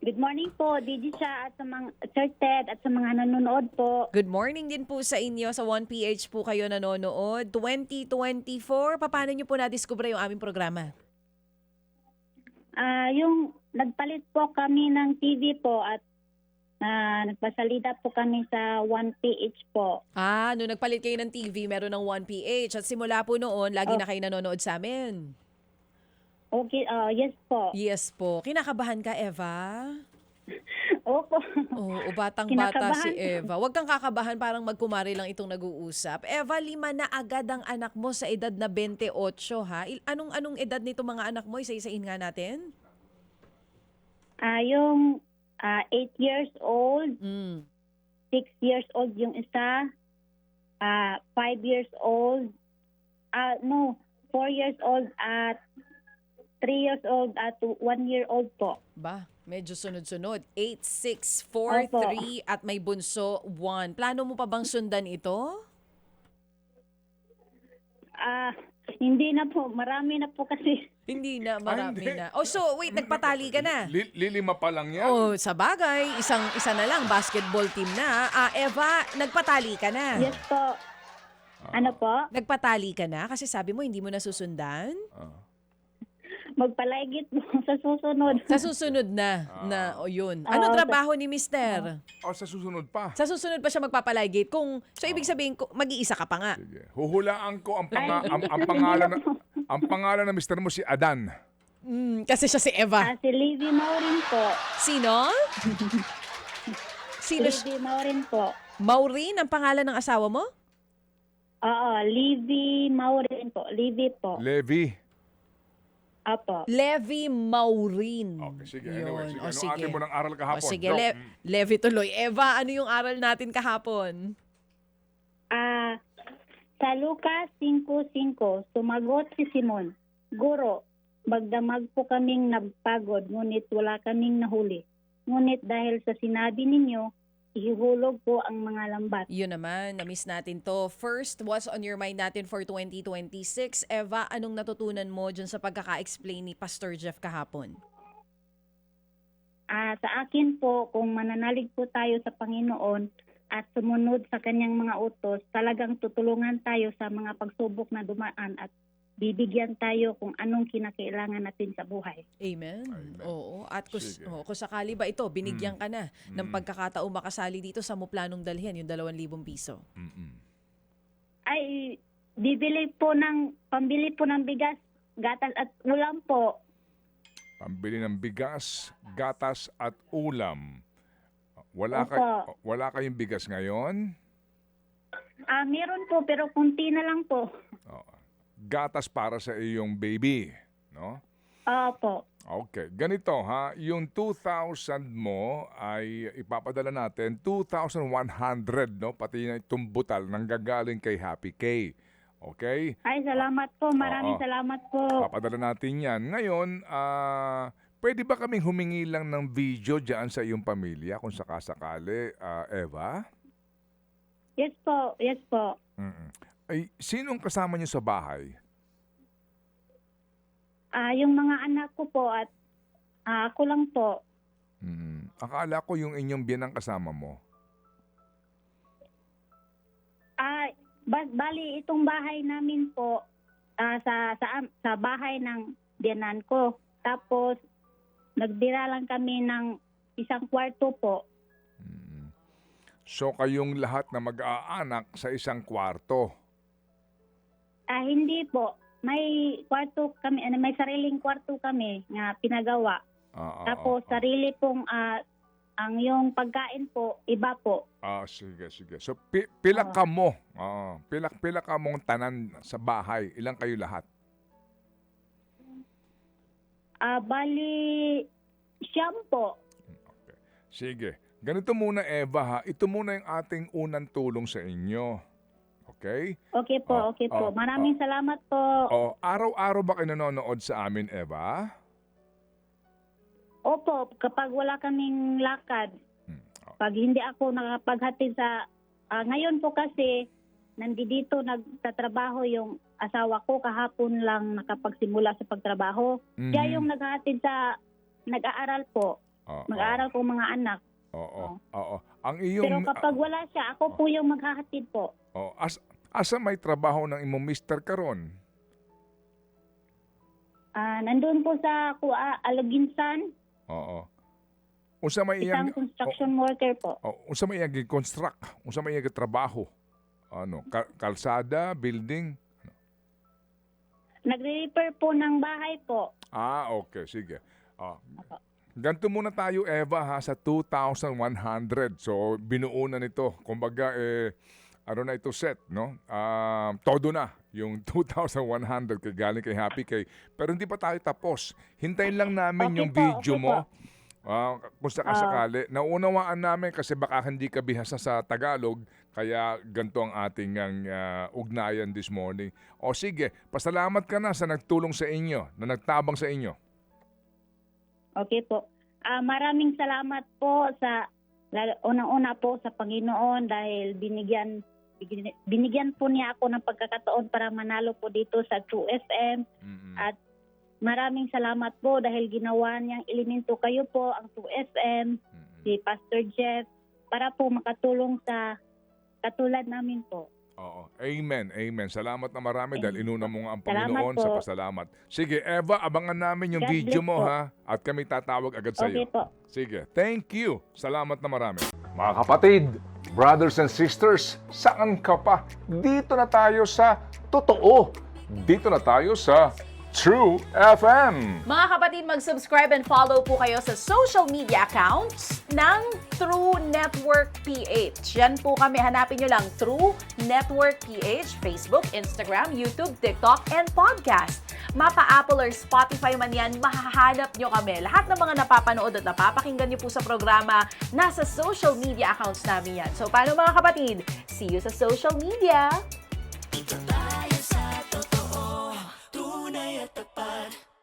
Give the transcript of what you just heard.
Good morning po, DJ siya at sa mga Sir Ted at sa mga nanonood po. Good morning din po sa inyo. Sa 1PH po kayo nanonood. 2024, paano nyo po na-discover yung aming programa? Yung nagpalit po kami ng TV po at nagpasalida po kami sa 1PH po. Nung nagpalit kayo ng TV, meron ng 1PH. At simula po noon, lagi na kayo nanonood sa amin. Okay, yes po. Yes po. Kinakabahan ka, Eva? Opo. Oo, batang-bata si Kinakabahan. Eva. Huwag kang kakabahan, parang magkumari lang itong nag-uusap. Eva, 5 na agad ang anak mo sa edad na 28, ha? Anong edad nito mga anak mo? Isa-isahin nga natin. Yung 8 years old, 6 years old yung isa, 5 years old, 4 years old at 3 years old at 1 year old po. Ba, medyo sunod-sunod. 8, 6, 4, Opo. 3 at may bunso 1. Plano mo pa bang sundan ito? Hindi na po, marami na po kasi. Hindi na, marami hindi. na. Oh, so wait, nagpatali ka na. Lilima pa lang yan. Oh, sa bagay, isa na lang, basketball team na. Eva, nagpatali ka na. Yes po. Ano po? Nagpatali ka na kasi sabi mo hindi mo nasusundan. Magpalaigit po sa susunod. Sa susunod na, yun. Ano trabaho ni Mister? O, sa susunod pa. Sa susunod pa siya magpapaligate. So ibig sabihin, mag-iisa ka pa nga. Sige. Huhulaan ko ang pangalan ng mister mo si Adan. Kasi siya si Eva. Si Livy Maurin po. Sino? Sino? Livy Maurin po. Maureen, ang pangalan ng asawa mo? Oo, Livy Maurin po. Livy po. Levi. Apo. Levi Maureen. Okay, sige. Anyway, Yun. sige. Anong atin mo ng aral kahapon? Sige, Go. Levi tuloy. Eva, ano yung aral natin kahapon? Sa Lucas 5:5, sumagot si Simon, Guro, magdamag po kaming nagpagod, ngunit wala kaming nahuli. Ngunit dahil sa sinabi ninyo, ihulog po ang mga lambat. Yun naman, na-miss natin to. First, what's on your mind natin for 2026? Eva, anong natutunan mo dyan sa pagkaka-explain ni Pastor Jeff kahapon? Sa akin po, kung mananalig po tayo sa Panginoon at sumunod sa kanyang mga utos, talagang tutulungan tayo sa mga pagsubok na dumaan at bibigyan tayo kung anong kinakailangan natin sa buhay. Amen. Amen. Oo. At kung Sige. sakali ba ito, binigyan ka na ng pagkakataong makasali dito sa mo planong dalhin, yung 2,000 piso. Ay, pambili po ng bigas, gatas at ulam po. Pambili ng bigas, gatas at ulam. Opo. Wala kayong bigas ngayon? Meron po, pero kunti na lang po. Gatas para sa iyong baby, no? Opo. Okay, ganito ha, yung 2,000 mo ay ipapadala natin 2,100, no? Pati na itong butal nang gagaling kay Happy K. Okay? Ay, salamat po. Maraming Oo. salamat po. Papadala natin yan. Ngayon, pwede ba kaming humingi lang ng video dyan sa iyong pamilya kung sakasakali, Eva? Yes po, yes po. Ay, sinong kasama niyo sa bahay? Yung mga anak ko po at ako lang po. Akala ko yung inyong biyanang kasama mo. Bali, itong bahay namin po, sa bahay ng biyanan ko. Tapos, nagdira lang kami ng isang kwarto po. So kayong lahat na mag-aanak sa isang kwarto. Hindi po. May kwarto kami, may sariling kwarto kami nga pinagawa. Tapos, sarili pong, ang yung pagkain po, iba po. Sige. So pila ka mo? Pila ka mong tanan sa bahay? Ilang kayo lahat? Bali, siyam po. Okay. Sige. Ganito muna, Eva, ha? Ito muna yung ating unang tulong sa inyo. Okay? Okay po, okay po. Maraming salamat po. Araw-araw ba kayo nanonood sa amin, Eva? Opo, kapag wala kaming lakad, pag hindi ako nakapaghatid sa... ngayon po kasi, nandito nagtatrabaho yung asawa ko, kahapon lang nakapagsimula sa pagtrabaho. Siya yung naghahatid sa... Nag-aaral po. Oo. Mag-aaral po mga anak. Oo. Oo. Ang Pero iyong kapag wala siya, ako po yung maghahatid po. asa may trabaho ng imong mister karon? Nandun po sa Alaginsan, Oo. Unsa may iyang isang construction worker po. unsa may iyang gi-construct? Unsa may iyang trabaho? Ano, kalsada, building? Nagre-repair po ng bahay po. Okay, sige. Ganito muna tayo, Eva, ha, sa 2,100. So, binuo na nito. Kumbaga, ano na ito set, no? Todo na yung 2,100 galing kay Happy Kay. Pero hindi pa tayo tapos. Hintayin lang namin Okay yung po, video okay mo. po. Kung sakasakali. Naunawaan namin kasi baka hindi ka bihasa sa Tagalog. Kaya ganito ang ating ugnayan this morning. O sige, pasalamat ka na sa nagtulong sa inyo, na nagtabang sa inyo. Okay po. Maraming salamat po sa unang-una po sa Panginoon dahil binigyan po niya ako ng pagkakataon para manalo po dito sa True FM. At maraming salamat po dahil ginawa niyang elemento kayo po, ang True FM, si Pastor Jeff, para po makatulong sa katulad namin po. Oo. Amen. Amen. Salamat na marami dahil inuna mo nga ang Salamat Panginoon po. sa pasalamat. Sige, Eva, abangan namin yung God video bless mo, po. ha? At kami tatawag agad sa iyo. Okay po. Sige. Thank you. Salamat na marami. Mga kapatid, brothers and sisters, saan ka pa? Dito na tayo sa totoo. Dito na tayo sa True FM. Mga kapatid, mag-subscribe and follow po kayo sa social media accounts ng True Network PH. Yan po kami. Hanapin nyo lang True Network PH, Facebook, Instagram, YouTube, TikTok, and podcast. Mapa Apple or Spotify man yan, mahahanap nyo kami. Lahat ng mga napapanood at napapakinggan nyo po sa programa, nasa social media accounts namin yan. So, paano mga kapatid? See you sa social media!